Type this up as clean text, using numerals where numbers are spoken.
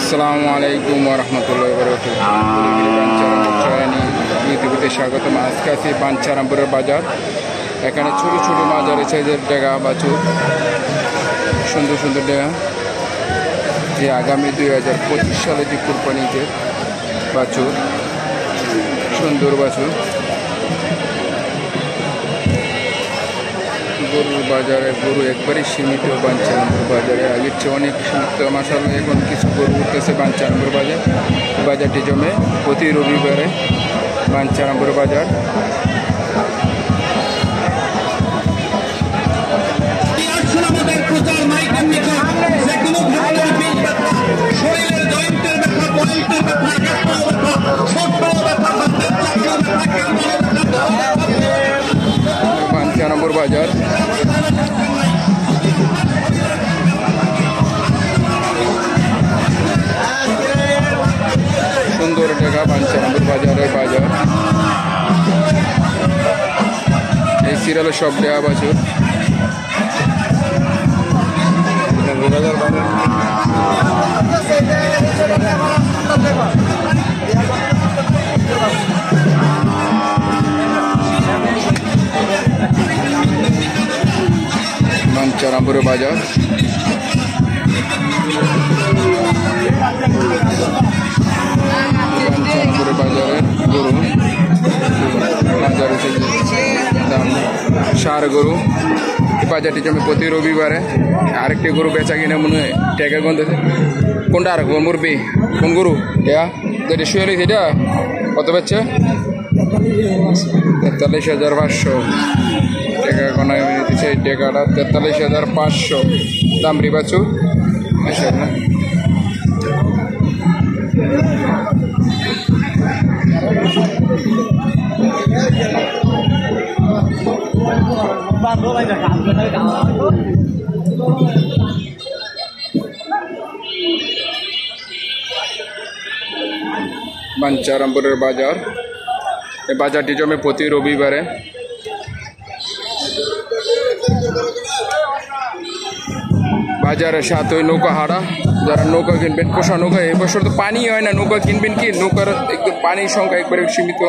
আসসালামুআলাইকুম ওরহমতুল্লাহি ইউটিউবে স্বাগতম। আজকে আছি বাঞ্ছারামপুরের বাজার। এখানে ছোট ছোট মাঝারি সাইজের ডেগা বাছুর, সুন্দর সুন্দর ডেগা, যে আগামী 2025 সালে যে কুরবানিতে বাছুর, সুন্দর বাছুর। গরুর বাজারে গরু একবারই সীমিত বাঞ্ছারামপুর বাজারে, আগের চেয়ে অনেক সীমিত। মাসাল্লাহ এখন কিছু গরু উঠতেছে বাঞ্ছারামপুর বাজার। বাজারটি জমে প্রতি রবিবারে বাঞ্ছারামপুর বাজার। বাঞ্ছারামপুর বাজার সুন্দর জায়গা। বাঞ্ছারামপুর বাজারের বাজার, এই সিরিয়ালের সব দেওয়া বাছুর। বাঞ্ছারামপুরের বাজার বাঞ্ছারামপুরের বাজারের গরু, বাজার হচ্ছে দাম সার গরু। বাজারটি জমে প্রতি রবিবারে। আরেকটি গরু বেচা কিনে মনে হয় টেকা গন্ধেছে। কোনটা আর মুরবি কোন গরু? যেটা শুয়ে রয়েছে এটা কত বেচছে? 43,500 টাকা কোনায় দিচ্ছে। এই টেকাটা 43,500 দাম রি বাছুর। মাশাআল্লাহ। বাঞ্ছারামপুরের বাজার, এই বাজারটি জমে প্রতি রবিবারে। বাজারের সাথে ওই নৌকা হারা, যারা নৌকা কিনবেন, পোষা নৌকা, এই বছর তো পানি হয় না, নৌকা কিনবেন কি? নৌকার একদম পানির সংখ্যা একবারে সীমিত।